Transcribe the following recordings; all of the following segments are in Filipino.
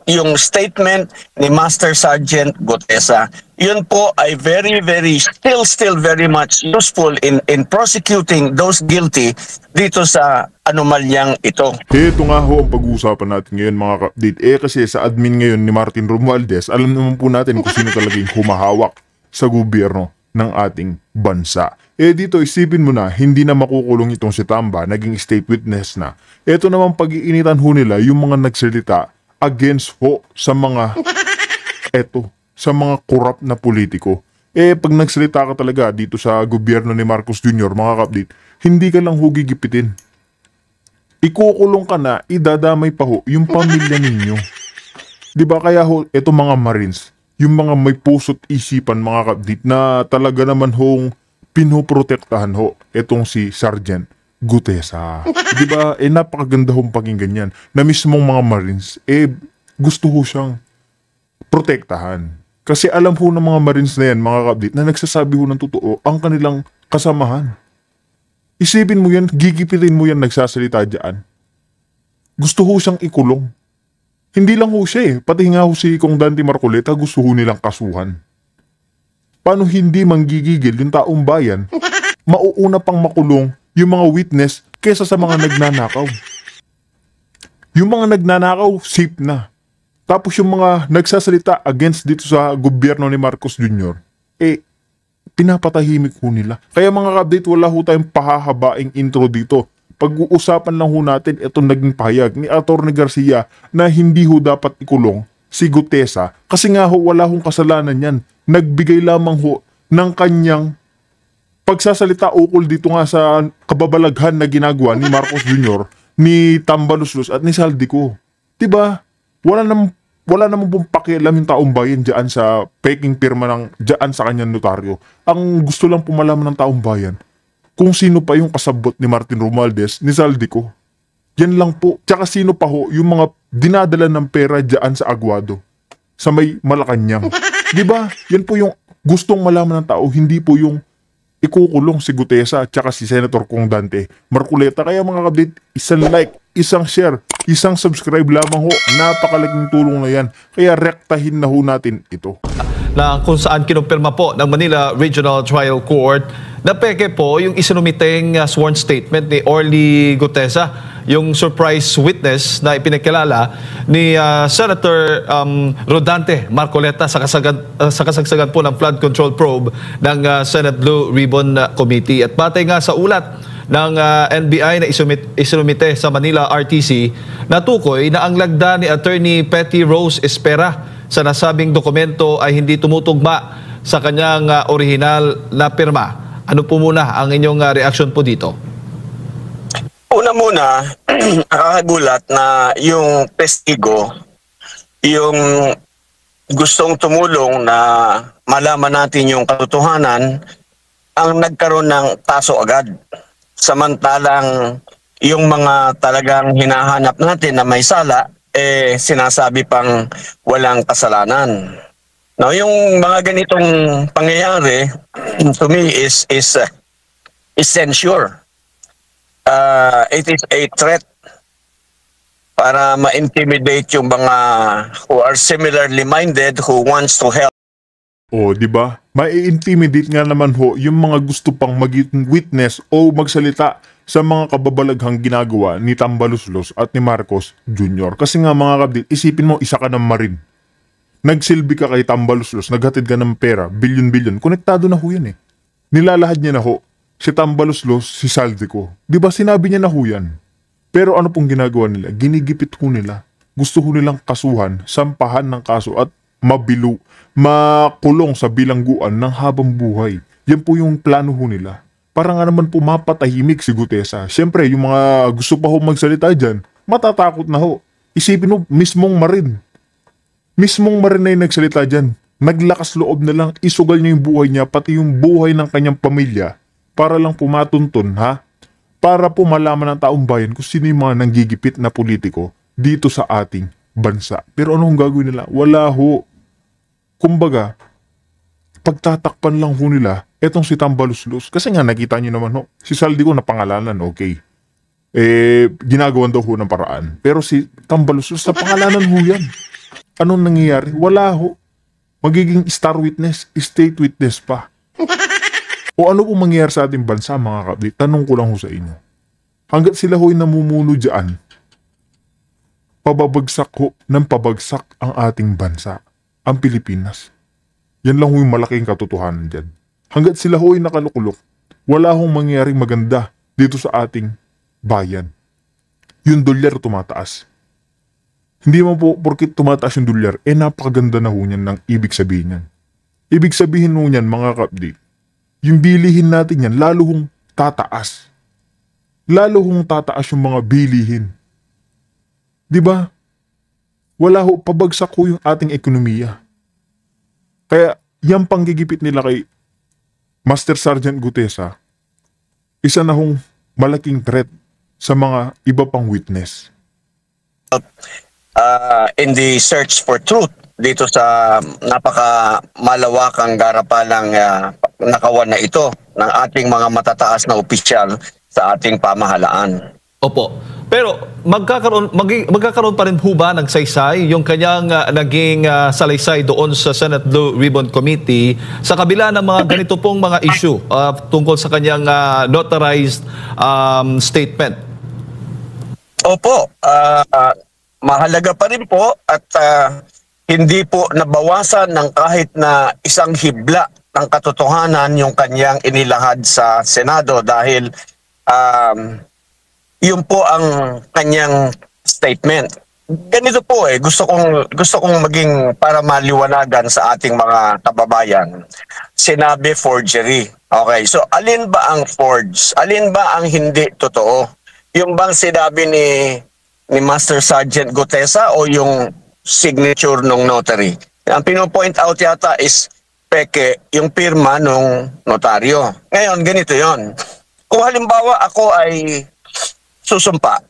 yung statement ni Master Sergeant Gutesa, yun po ay very still very much useful in prosecuting those guilty dito sa anomalyang ito. Ito nga ho ang pag-uusapan natin ngayon mga ka-update. Kasi sa admin ngayon ni Martin Romualdez, alam naman po natin kung sino talagang humahawak sa gobyerno ng ating bansa. Dito isipin mo na, hindi na makukulong itong si Tamba, naging state witness na. Ito naman pag-iinitan ho nila yung mga nagsalita against ho sa mga sa mga corrupt na politiko. Pag nagsalita ka talaga dito sa gobyerno ni Marcos Jr., mga ka-update, hindi ka lang ho gigipitin. Ikukulong ka na, idadamay pa ho yung pamilya ninyo. Diba kaya ho, eto mga Marines, yung mga may puso't isipan mga ka-update na talaga naman hong pinoprotektahan ho etong si Sergeant Gutesa. Diba? Napakaganda hong pakinggan yan na mismong mga Marines, gusto ho siyang protektahan. Kasi alam ho ng mga Marines na yan, mga ka-update, na nagsasabi ho ng totoo ang kanilang kasamahan. Isipin mo yan, gigipitin mo yan nagsasalita dyan. Gusto ho siyang ikulong. Hindi lang ho siya pati nga ho si Kong Dante Marcoleta gusto ho nilang kasuhan. Paano hindi manggigigil yung taong bayan, mauuna pang makulong yung mga witness kesa sa mga nagnanakaw. Yung mga nagnanakaw, safe na. Tapos yung mga nagsasalita against dito sa gobyerno ni Marcos Jr., pinapatahimik ho nila. Kaya mga ka-update, wala ho tayong pahahabaing intro dito. Pag-uusapan lang ho natin itong naging pahayag ni Atty. Garcia na hindi ho dapat ikulong si Gutesa kasi nga ho wala hong kasalanan yan. Nagbigay lamang ho ng kanyang pagsasalita ukol dito nga sa kababalaghan na ginagawa ni Marcos Jr., ni Tambaluslos at ni Saldico. Diba? Wala namang pong pakialam yung taong bayan dyan sa peking pirma ng dyan sa kanyang notaryo. Ang gusto lang pumalaman ng taong bayan kung sino pa yung kasabot ni Martin Romualdez, ni Saldico. Yan lang po. Tsaka sino pa ho yung mga dinadala ng pera dyan sa Aguado, sa may Malacanang. Diba? Yan po yung gustong malaman ng tao, hindi po yung ikukulong si Gutesa at saka si Senator Kong Dante Marcoleta. Kaya mga ka-update, isang like, isang share, isang subscribe lamang ho. Napakalaking tulong na yan. Kaya rektahin na ho natin ito. Na kung saan kinumpirma po ng Manila Regional Trial Court na peke po yung isinumiteng sworn statement ni Orly Gutesa, yung surprise witness na ipinakilala ni Senator Rodante Marcoleta sa kasagsagan po ng flood control probe ng Senate Blue Ribbon Committee. At batay nga sa ulat ng NBI na isinumite sa Manila RTC, natukoy na ang lagda ni Attorney Petty Rose Espera sa nasabing dokumento ay hindi tumutugma sa kanyang orihinal na pirma. Ano po muna ang inyong reaksyon po dito? Una muna, nakakagulat na yung testigo, yung gustong tumulong na malaman natin yung katotohanan, ang nagkaroon ng kaso agad. Samantalang yung mga talagang hinahanap natin na may sala, sinasabi pang walang kasalanan. Now, yung mga ganitong pangyayari, to me, is censure. It is a threat para ma-intimidate yung mga who are similarly minded, who wants to help. Di ba? Mai-intimidate nga naman ho yung mga gusto pang maging witness o magsalita sa mga kababalaghang ginagawa ni Tambaluslos at ni Marcos Jr. Kasi nga mga kabdit, isipin mo, isa ka ng Marine. Nagsilbi ka kay Tambaluslos, naghatid ka ng pera, bilyon-bilyon, konektado na ho yan Nilalahad niya na ho si Tambaluslos, si Saldico. Di ba sinabi niya na ho yan? Pero ano pong ginagawa nila? Ginigipit ho nila. Gusto ho nilang kasuhan, sampahan ng kaso at makulong sa bilangguan ng habang buhay. Yan po yung plano ho nila. Para nga naman po mapatahimik si Gutesa. Siyempre, yung mga gusto pa ho magsalita dyan, matatakot na ho. Isipin mo, mismong Marine na yung nagsalita dyan. Naglakas loob na lang, isugal niya yung buhay niya, pati yung buhay ng kanyang pamilya, para lang pumatuntun, para po malaman ng taong bayan kung sino yung mga nanggigipit na politiko dito sa ating bansa. Pero anong gagawin nila? Wala ho. Kumbaga, pagtatakpan lang ho nila etong si Tambaluslos. Kasi nga nakita nyo naman ho, si Saldico na pangalanan, okay. ginagawan daw ho ng paraan. Pero si Tambalus, sa pangalanan ho yan. Anong nangyayari? Wala ho. Magiging star witness, state witness pa. O ano po mangyayari sa ating bansa, mga kapatid? Tanong ko lang ho sa inyo. Hanggat sila ho'y namumuno dyan, pababagsak ho ng pabagsak ang ating bansa, ang Pilipinas. Yan lang ho'y malaking katotohanan dyan. Hanggat sila ho'y nakalukulok, wala hong mangyaring maganda dito sa ating bayan. Yung dolyar tumataas. Hindi mo po porkit tumataas yung dolyar, napakaganda na ho niyan ng ibig sabihin niyan. Ibig sabihin ho niyan, mga kapatid, yung bilihin natin yan, lalo hong tataas. Lalo hong tataas yung mga bilihin. Diba? Wala ho, pabagsak ho yung ating ekonomiya. Kaya, yung panggigipit nila kay Master Sergeant Gutesa, isa na hong malaking threat sa mga iba pang witness. In the search for truth dito sa napaka malawakang garapalang nakawan na ito ng ating mga matataas na opisyal sa ating pamahalaan. Opo. Pero magkakaroon pa rin ho ba ng saysay yung kanyang naging salaysay doon sa Senate Blue Ribbon Committee sa kabila ng mga ganito pong mga issue tungkol sa kanyang notarized statement? Opo. Mahalaga pa rin po at hindi po nabawasan ng kahit na isang hibla ng katotohanan yung kanyang inilahad sa Senado dahil yun po ang kanyang statement. Ganito po gusto kong maging para maliwanagan sa ating mga kababayan. Sinabi forgery. Okay, so alin ba ang forged? Alin ba ang hindi totoo? Yung bang sinabi ni Master Sergeant Gutesa o yung signature ng notary? Ang pino-point out yata is peke yung pirma ng notaryo. Ngayon, ganito yon. Kung halimbawa ako ay susumpa,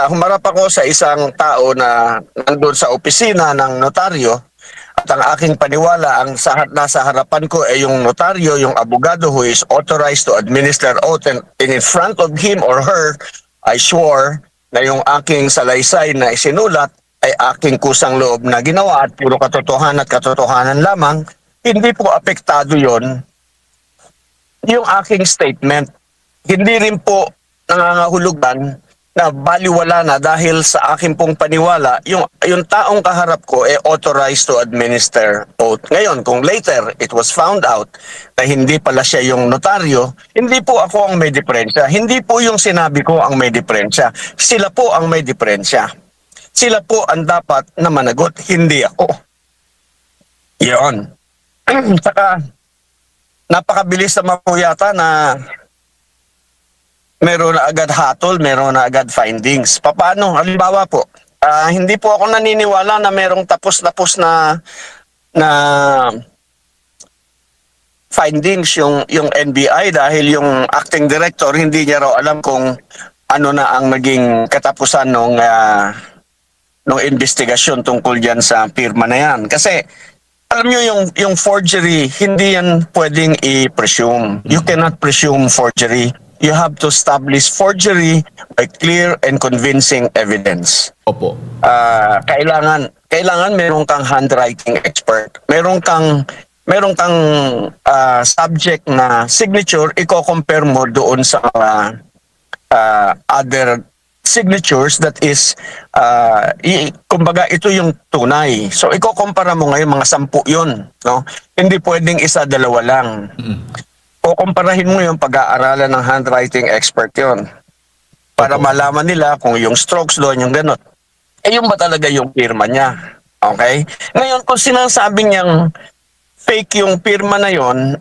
humarap ako sa isang tao na nandun sa opisina ng notaryo at ang aking paniwala, ang nasa harapan ko ay yung notaryo, yung abogado who is authorized to administer oath and in front of him or her, I swore na yung aking salaysay na isinulat ay aking kusang loob na ginawa at puro katotohanan lamang, hindi po apektado yon yung aking statement. Hindi rin po nangangahulugan na baliwala na dahil sa aking pong paniwala, yung taong kaharap ko authorized to administer oath. Ngayon, kung later it was found out na hindi pala siya yung notaryo, hindi po ako ang may diferensya. Hindi po yung sinabi ko ang may diferensya. Sila po ang may diferensya. Sila po ang dapat na managot, hindi ako. Yun. Saka, napakabilis naman po yata na meron na agad hatol, meron na agad findings. Paano? Halimbawa po, hindi po ako naniniwala na merong tapos-tapos na findings yung NBI dahil yung acting director hindi niya raw alam kung ano na ang naging katapusan nung investigasyon tungkol diyan sa pirma na yan. Kasi alam niyo yung forgery, hindi yan pwedeng i-presume. You cannot presume forgery. You have to establish forgery by clear and convincing evidence. Opo. Kailangan meron kang handwriting expert. Meron kang subject na signature, i-compare mo doon sa other signatures that is kumbaga ito yung tunay. So iko-compare mo ngayon mga 10 yun, no? Hindi pwedeng isa, dalawa lang. O kumparahin mo yung pag-aaralan ng handwriting expert yon para malaman nila kung yung strokes doon, yung gano'n. Yung ba talaga yung pirma niya? Okay? Ngayon, kung sinasabi niyang fake yung pirma na yon,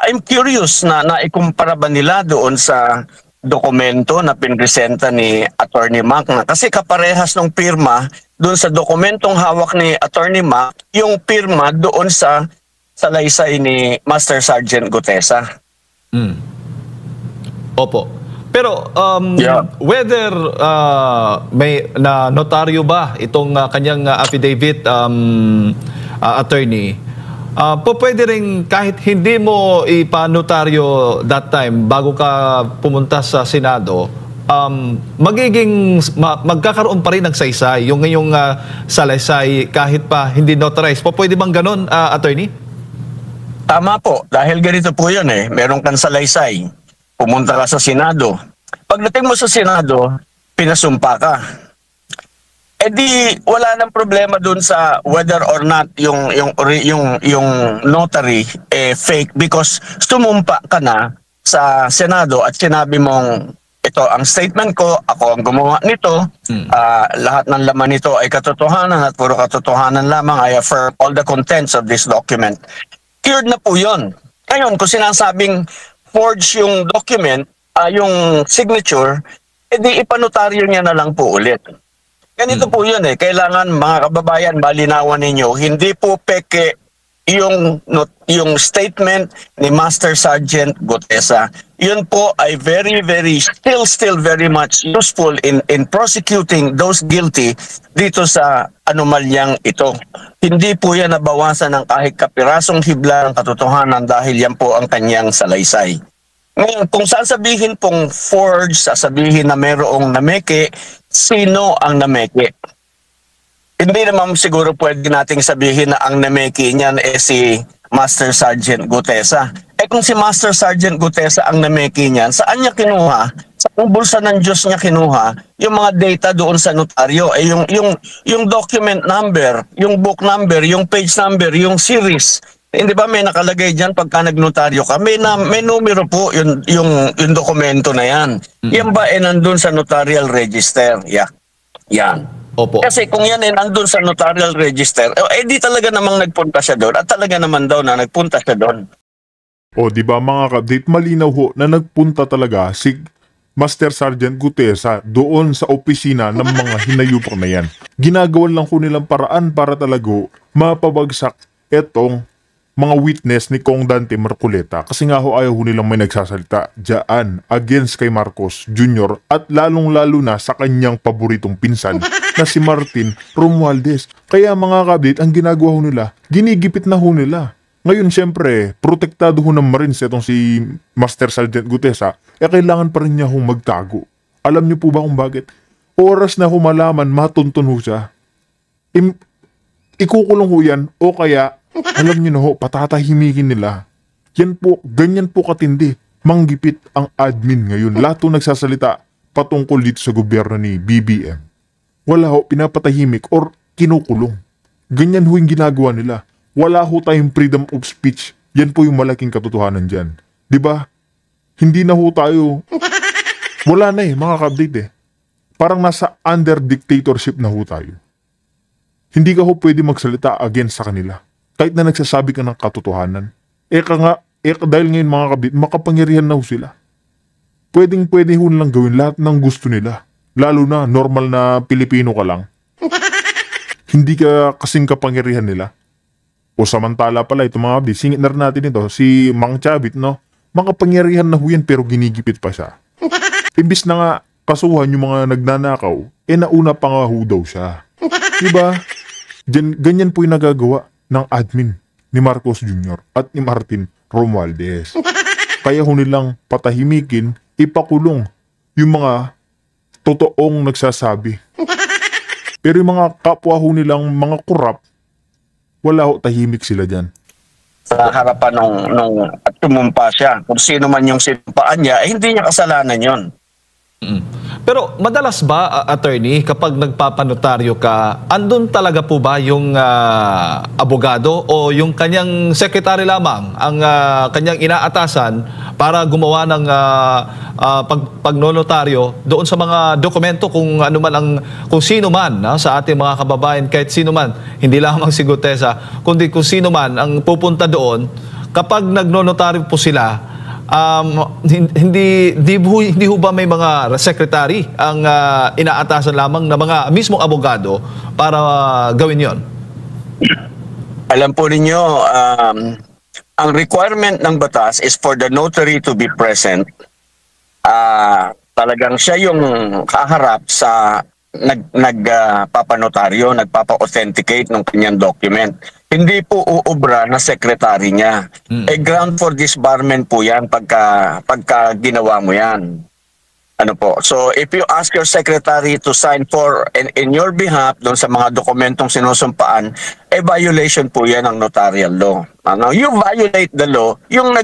I'm curious na naikumpara ba nila doon sa dokumento na pinresenta ni Attorney Mac na kasi kaparehas ng pirma doon sa dokumentong hawak ni Attorney Mac, yung pirma doon sa salaysay ni Master Sergeant Gutesa. Opo. Pero whether may na notaryo ba itong kanyang affidavit, attorney, pwede rin kahit hindi mo ipanotaryo that time bago ka pumunta sa Senado, magkakaroon pa rin ng saysay, yung ngayong salaysay kahit pa hindi notarized. Pwede bang ganun, attorney? Tama po, dahil ganito po yun meron kang salaysay, pumunta ka sa Senado. Pagdating mo sa Senado, pinasumpa ka. Eh di wala nang problema dun sa whether or not yung notary fake, because sumumpa ka na sa Senado at sinabi mong ito ang statement ko, ako ang gumawa nito, lahat ng laman nito ay katotohanan at puro katotohanan lamang. I affirm all the contents of this document. Cured na po yun. Ngayon, kung sinasabing forge yung document, yung signature, edi ipanotaryo niya na lang po ulit. Ganito po yun Kailangan mga kababayan, malinawan ninyo, hindi po peke yung statement ni Master Sergeant Gutesa. Yun po ay still very much useful in prosecuting those guilty dito sa anomalyang ito. Hindi po yan nabawasan ng kahit kapirasong hibla ng katotohanan dahil yan po ang kanyang salaysay. Ngayon, kung sasabihin pong forge, sasabihin na mayroong nameke, sino ang nameke? Hindi naman siguro pwede nating sabihin na ang nameke niyan si Master Sergeant Gutesa. Kung si Master Sergeant Gutesa ang nameke niyan, saan niya kinuha? Sa bulsa ng Diyos niya kinuha yung mga data doon sa notaryo. Yung document number, yung book number, yung page number, yung series. Hindi ba may nakalagay diyan pagka nagnotaryo ka? May numero po yung dokumento na yan. Yan ba nandun sa notarial register? Yan. Opo. Kasi kung yan nandun sa notarial register, di talaga namang nagpunta siya doon at talaga naman daw na nagpunta siya doon. O di ba mga ka-update, malinaw ho na nagpunta talaga si Master Sergeant Gutesa doon sa opisina ng mga hinayupak na yan. Ginagawan lang ko nilang paraan para talaga mapabagsak etong mga witness ni Kong Dante Marcoleta, kasi nga ho ayaw ho nilang may nagsasalita dyan against kay Marcos Jr. at lalong-lalo na sa kanyang paboritong pinsan na si Martin Romualdez. Kaya mga ka-update, ang ginagawa ho nila, ginigipit na ho nila. Ngayon syempre, protektado ho ng Marines itong si Master Sergeant Gutesa, kailangan pa rin niya ho magtago. Alam niyo po ba kung bakit? Oras na ho malaman, matuntun ho siya. Ikukulong ho yan o kaya alam niyo na ho, patatahimikin nila. Yan po, ganyan po katindi. Manggipit ang admin ngayon. Lahat po nagsasalita patungkol dito sa gobyerno ni BBM. Wala ho, pinapatahimik or kinukulong. Ganyan ho yung ginagawa nila. Wala ho tayong freedom of speech. Yan po yung malaking katotohanan dyan. Diba? Hindi na ho tayo. Wala na mga ka-update Parang nasa under dictatorship na ho tayo. Hindi ka ho pwede magsalita against sa kanila. Kahit na nagsasabi ka ng katotohanan. Dahil ngayon mga kabit, makapangyarihan na ho sila. Pwede ho lang gawin lahat ng gusto nila. Lalo na normal na Pilipino ka lang. Hindi ka kasing kapangyarihan nila. O samantala pala ito mga kabit, singit na rin natin ito, si Mang Chavit, no? Makapangyarihan na ho yan pero ginigipit pa siya. Imbis na nga kasuhan yung mga nagnanakaw, nauna pa nga ho daw siya. Diba? Ganyan po yung nagagawa ng admin ni Marcos Jr. at ni Martin Romualdez. Kaya ho nilang patahimikin, ipakulong yung mga totoong nagsasabi. Pero yung mga kapwa ho nilang mga korap, wala ho, tahimik sila dyan. Sa harapan nung at tumumpa siya. Kung sino man yung sinumpaan niya, hindi niya kasalanan yon. Pero madalas ba, attorney, kapag nagpapanotaryo ka, andun talaga po ba yung abogado o yung kanyang secretary lamang ang kanyang inaatasan para gumawa ng pagnonotaryo doon sa mga dokumento kung ano man kung sino man sa ating mga kababayan, kahit sino man, hindi lamang si Gutesa, kundi kung sino man ang pupunta doon, kapag nagnonotaryo po sila, hindi ho ba may mga secretary ang inaatasan lamang na mga mismong abogado para gawin yon? Alam po ninyo, ang requirement ng batas is for the notary to be present. Talagang siya yung kaharap sa nagpapanotaryo, nagpapa-authenticate ng kanyang document. Hindi po uubra na sekretary niya. Ground for disbarment po yan pagka ginawa mo yan. Ano po. So if you ask your secretary to sign for in your behalf doon sa mga dokumentong sinusumpaan, violation po 'yan ng notarial law. Ano, you violate the law. Yung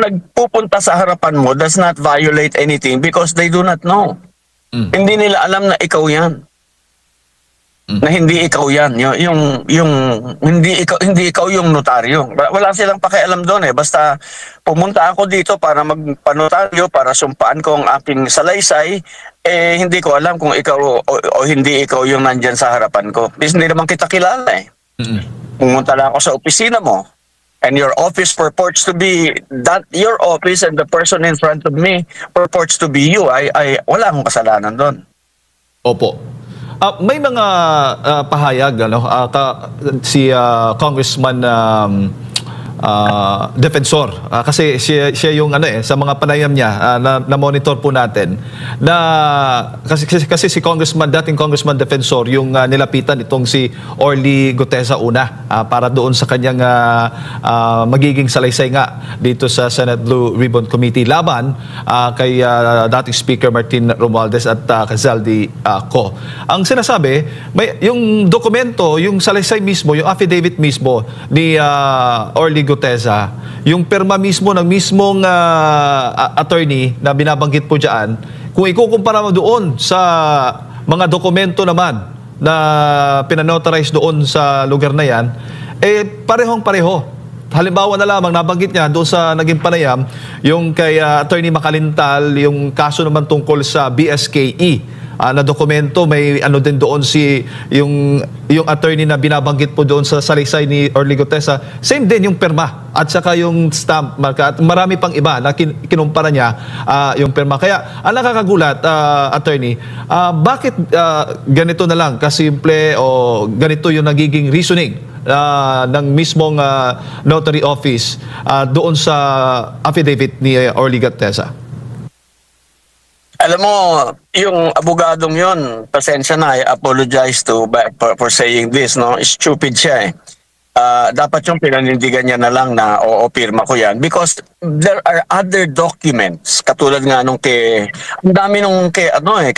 nagpupunta sa harapan mo does not violate anything because they do not know. Hindi nila alam na ikaw 'yan. Na hindi ikaw 'yan. Yung hindi ikaw yung notaryo. Wala silang pakialam doon eh. Basta pumunta ako dito para magpanotaryo para sumpaan ko ang aking salaysay, hindi ko alam kung ikaw o hindi ikaw yung nandyan sa harapan ko. Hindi naman kita kilala eh. Pumunta lang ako sa opisina mo and your office purports to be that your office and the person in front of me purports to be you. Wala akong kasalanan doon. Opo. May mga pahayag si Congressman Defensor kasi siya yung sa mga panayam niya na monitor po natin na kasi si dating Congressman Defensor yung nilapitan itong si Orly Gutesa una para doon sa kanyang magiging salaysay nga dito sa Senate Blue Ribbon Committee laban kay dating Speaker Martin Romualdez at Quezaldi Co. Ang sinasabi, yung dokumento, yung salaysay mismo, yung affidavit mismo ni Orly Gutesa, yung perma mismo ng mismong attorney na binabanggit po dyan, kung ikukumpara mo doon sa mga dokumento naman na pinanotarize doon sa lugar na yan, parehong-pareho. Halimbawa na lamang, nabanggit niya doon sa naging panayam, yung kay Attorney Makalintal, yung kaso naman tungkol sa BSKE, na dokumento, may din doon yung attorney na binabanggit po doon sa salaysay ni Orly Gutesa, same din yung perma at saka yung stamp marka at marami pang iba na kinumpara niya yung perma. Kaya ang nakakagulat, attorney, bakit ganito na lang kasimple o ganito yung nagiging reasoning ng mismong notary office doon sa affidavit ni Orly Gutesa? Alam mo, yung abogadong yon, pasensya na, I apologize for saying this, no? Stupid siya eh. Dapat yung pinanindigan niya na lang na oo, pirma ko yan. Because there are other documents, katulad nga nung ang dami nung kay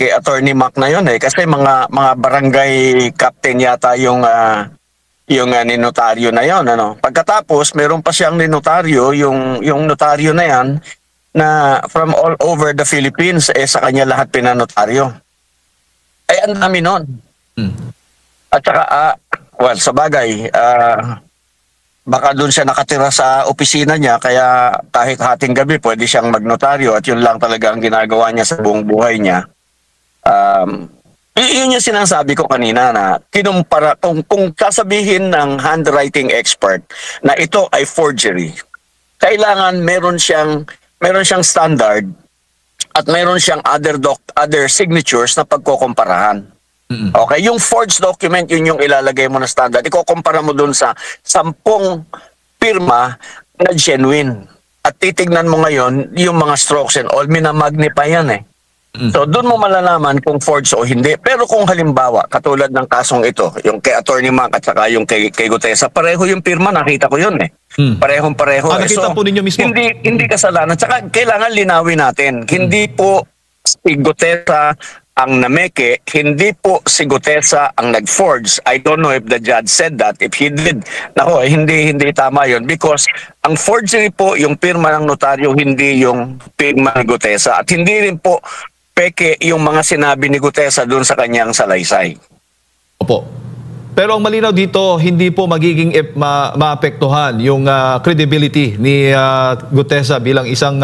Attorney Mac na yun eh. Kasi mga barangay captain yata yung ninotaryo na yon, ano. Pagkatapos, meron pa siyang ninotaryo, yung notaryo na yan, na from all over the Philippines, sa kanya lahat pinanotaryo. Ang dami nun. At saka, well, sa bagay, baka doon siya nakatira sa opisina niya, kaya kahit hating gabi, pwede siyang magnotaryo at yun lang talaga ang ginagawa niya sa buong buhay niya. Yun yung sinasabi ko kanina na kinumpara, kung sasabihin ng handwriting expert na ito ay forgery, kailangan meron siyang standard at meron siyang other signatures na pagkokomparahan. Okay, yung forged document, yun yung ilalagay mo na standard. Ikukumpara mo dun sa 10 pirma na genuine. At titignan mo ngayon yung mga strokes and all, minamagnify yan eh. So doon mo malalaman kung forged o hindi. Pero kung halimbawa, katulad ng kasong ito, yung kay Attorney Mac at saka yung kay Gutesa, pareho yung pirma, nakita ko yun eh. Parehong-pareho. Nakita po ninyo mismo? Hindi kasalanan. Tsaka kailangan linawin natin. Hindi po si Gutesa ang nameke, hindi po si Gutesa ang nag-forge. I don't know if the judge said that. If he did, nako, hindi tama yun. Because ang forgery po, yung pirma ng notaryo, hindi yung pirma ni Gutesa. At hindi rin po peke yung mga sinabi ni Gutesa doon sa kanyang salaysay. Opo. Pero ang malinaw dito, hindi po magiging maapektuhan yung credibility ni Gutesa bilang isang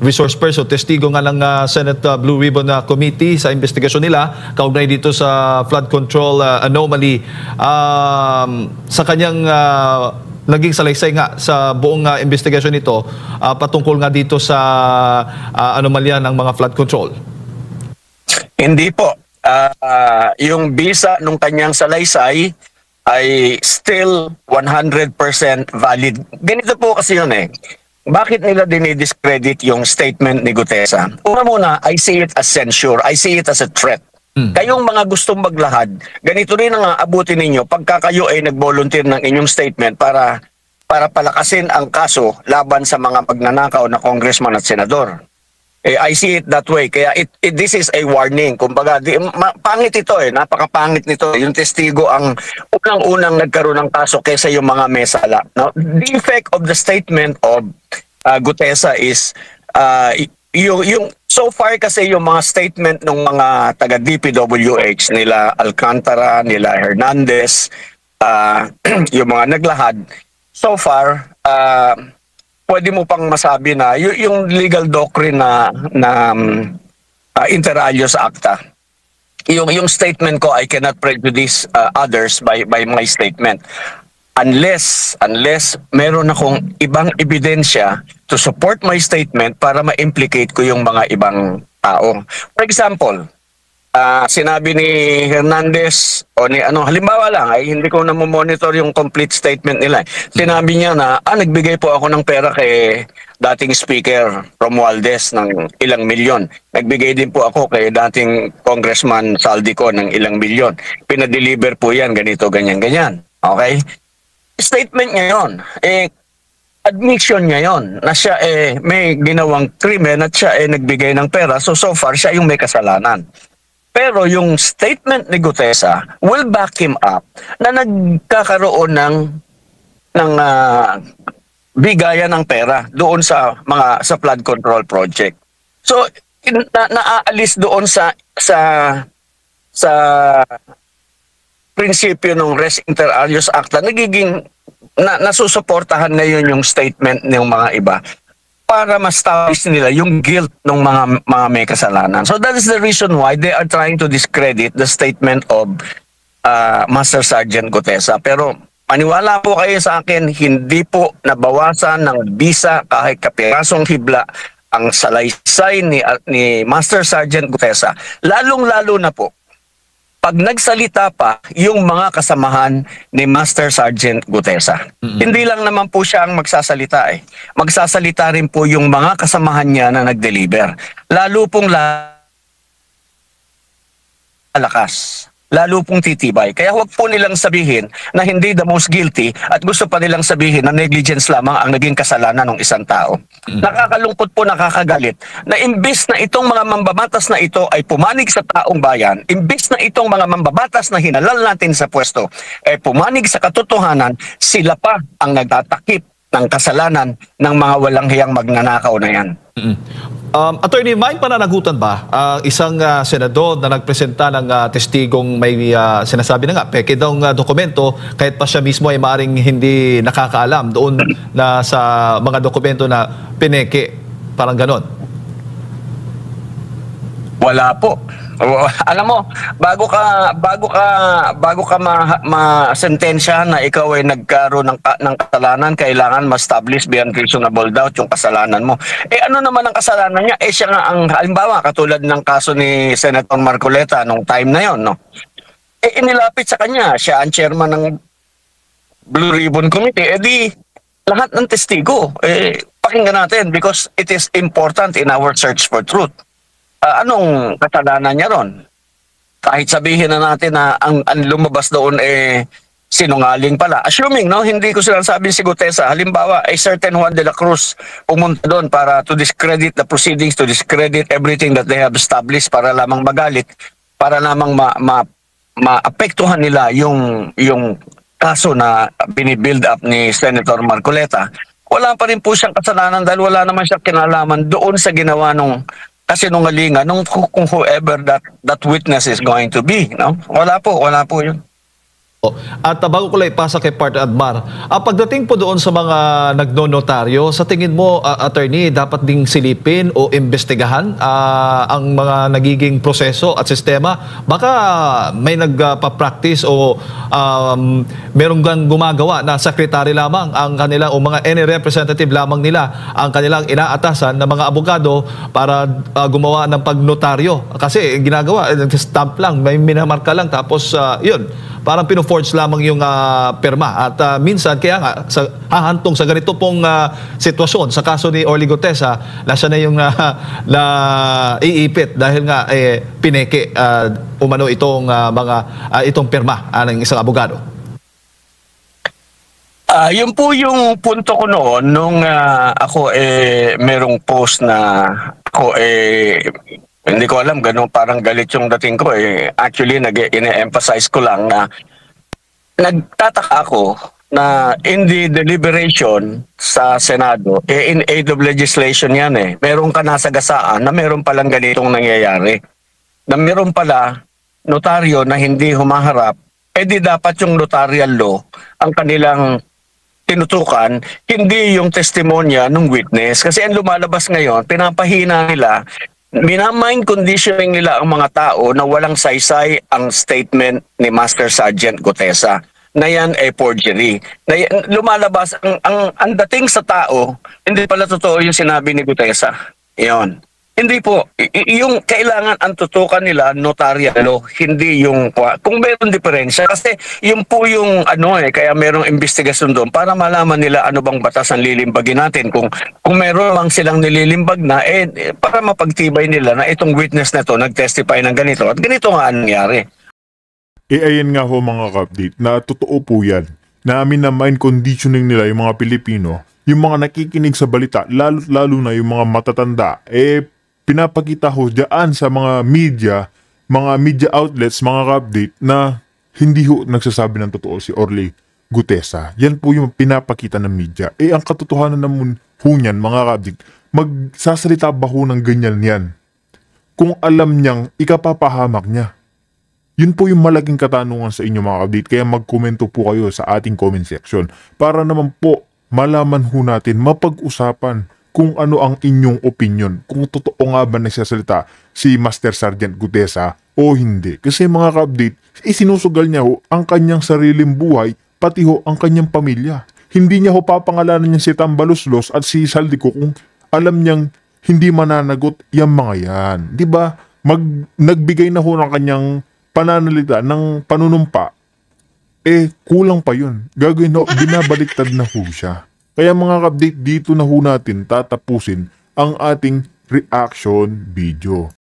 resource person. Testigo nga ng Senate Blue Ribbon Committee sa investigasyon nila kaugnay dito sa flood control anomaly sa kanyang naging salaysay nga sa buong investigasyon nito patungkol nga dito sa anomalya ng mga flood control. Hindi po. Yung visa nung kanyang salaysay ay still 100% valid. Ganito po kasi yun eh. Bakit nila dinidiscredit yung statement ni Gutesa? Una muna, I see it as censure. I see it as a threat. Kayong mga gustong maglahad, ganito rin ang abutin ninyo pagka kayo ay nag-volunteer ng inyong statement para palakasin ang kaso laban sa mga magnanakaw na congressman at senador. I see it that way. Kaya this is a warning. Kumbaga, pangit ito napakapangit nito. Yung testigo ang unang-unang nagkaroon ng kaso kaysa yung mga may sala. Now, the effect of the statement of Gutesa is yung so far kasi yung mga statement ng mga taga DPWH nila Alcantara, nila Hernandez, yung mga naglahad, so far pwede mo pang masabi na yung legal doctrine na inter alia acta, yung statement ko, I cannot prejudice others by my statement unless meron akong ibang ebidensya to support my statement para ma-implicate ko yung mga ibang tao. For example, sinabi ni Hernandez o ni halimbawa lang ay hindi ko na monitor yung complete statement nila. Sinabi niya na nagbigay po ako ng pera kay dating speaker Romualdez ng ilang milyon. Nagbigay din po ako kay dating Congressman Saldico ng ilang milyon. Pinadeliver po yan ganito ganyan. Okay? Statement niya yun. Admission niya yun na siya may ginawang krimen at siya nagbigay ng pera. So far siya yung may kasalanan. Pero yung statement ni Gutesa will back him up na nagkakaroon ng bigayan ng pera doon sa flood control project. So naaalis doon sa prinsipyo ng res inter alia acta, nagiging nasusuportahan ngayon yung statement ng mga iba para ma-establish nila yung guilt ng mga may kasalanan. So that is the reason why they are trying to discredit the statement of Master Sergeant Gutesa. Pero maniwala po kayo sa akin, hindi po nabawasan ng bisa kahit kapirasong hibla ang salaysay ni Master Sergeant Gutesa. Lalong-lalo na po pag nagsalita pa yung mga kasamahan ni Master Sergeant Gutesa. Hindi lang naman po siya ang magsasalita Magsasalita rin po yung mga kasamahan niya na nag-deliver. Lalo pong lalakas. Lalo pong titibay. Kaya huwag po nilang sabihin na hindi the most guilty at gusto pa nilang sabihin na negligence lamang ang naging kasalanan ng isang tao. Nakakalungkot po, nakakagalit na imbis na itong mga mambabatas na ito ay pumanig sa taong bayan, imbis na itong mga mambabatas na hinalal natin sa pwesto ay pumanig sa katotohanan, sila pa ang nagtatakip ng kasalanan ng mga walang hiyang magnanakaw na yan. Attorney, may pananagutan ba isang senador na nagpresenta ng testigong may sinasabi na nga, peke daw dokumento kahit pa siya mismo ay maaring hindi nakakaalam doon na sa mga dokumento na pineke, parang ganon? Wala po. Alam mo, bago ka ma-sentensya na ikaw ay nagkaroon ng kasalanan, kailangan ma-establish beyond reasonable doubt yung kasalanan mo. Ano naman ang kasalanan niya? Siya nga ang halimbawa katulad ng kaso ni Senator Marcoleta nung time na yon, no. Inilapit sa kanya, siya ang chairman ng Blue Ribbon Committee. Di lahat ng testigo, pakinggan natin because it is important in our search for truth. Anong kasalanan niya ron? Kahit sabihin na natin na ang lumabas doon sinungaling pala. Assuming, no, hindi ko sinasabi si Gutesa. Halimbawa, a certain Juan de la Cruz pumunta doon para to discredit the proceedings, to discredit everything that they have established para lamang magalit, para lamang maapektuhan nila yung kaso na binibuild up ni Senator Marcoleta. Wala pa rin po siyang kasalanan dahil wala naman siyang kinalaman doon sa ginawa nung kasinungalingan nung kung whoever that witness is going to be, no? Wala po yun. At bago ko lang ipasa kay Part Admar, pagdating po doon sa mga nagnonotaryo, sa tingin mo, attorney, dapat ding silipin o imbestigahan ang mga nagiging proseso at sistema? Baka may nagpa-practice o merong gumagawa na sekretary lamang ang kanilang o mga any representative lamang nila ang kanilang inaatasan na mga abogado para gumawa ng pagnotaryo. Kasi ginagawa, stamp lang, may minamarka lang, tapos yun, parang pino-forge lamang yung perma. At minsan, kaya nga, hahantong sa ganito pong sitwasyon, sa kaso ni Orly Gutesa, na siya na yung iipit dahil nga pineke umano itong itong perma ng isang abogado. Yun po yung punto ko noon nung ako merong post na ako hindi ko alam ganun parang galit yung dating ko Actually ine-emphasize ko lang na nagtataka ako na in the deliberation sa Senado, in aid of legislation yan Meron ka nasagasaan na meron palang ganitong nangyayari. Na meron pala notaryo na hindi humaharap, di dapat yung notarial law ang kanilang tinutukan, hindi yung testimonya ng witness. Kasi ang lumalabas ngayon, pinapahina nila, minamind conditioning nila ang mga tao na walang saysay ang statement ni Master Sergeant Gutesa na yan ay forgery. Lumalabas, ang dating sa tao, hindi pala totoo yung sinabi ni Gutesa. Iyon. Hindi po. Yung kailangan ang tutukan nila, notarial law, hindi yung, kung meron diferensya, kasi yun po yung kaya merong investigasyon doon para malaman nila ano bang batas ang lilimbagin natin. Kung meron lang silang nililimbag na, para mapagtibay nila na itong witness na to nag-testify ng ganito. At ganito nga ang nangyari. Ayan nga ho mga ka-update, na totoo po yan. Namin na mind conditioning nila yung mga Pilipino, yung mga nakikinig sa balita, lalo na yung mga matatanda, pinapakita ho dyan sa mga media outlets, mga ka-update, na hindi ho nagsasabi ng totoo si Orly Gutesa. Yan po yung pinapakita ng media. Ang katotohanan naman ho niyan, mga ka-update, magsasalita ba ho ng ganyan yan? Kung alam niyang ikapapahamak niya. Yun po yung malaking katanungan sa inyo mga ka-update. Kaya magkomento po kayo sa ating comment section para naman po malaman ho natin, mapag-usapan kung ano ang inyong opinion. Kung totoo nga ba nagsasalita si Master Sergeant Gutesa o hindi. Kasi mga ka-update, isinusugal niya ho ang kanyang sariling buhay, pati ho ang kanyang pamilya. Hindi niya ho papangalanan niya si Tambaluslos at si Saldico kung alam niyang hindi mananagot yung mga yan. Diba? Nagbigay na ho ng kanyang pananalita ng panunumpa, kulang pa yun. Gagawin na, binabaliktad na ho siya. Kaya mga ka-update, dito na ho natin tatapusin ang ating reaction video.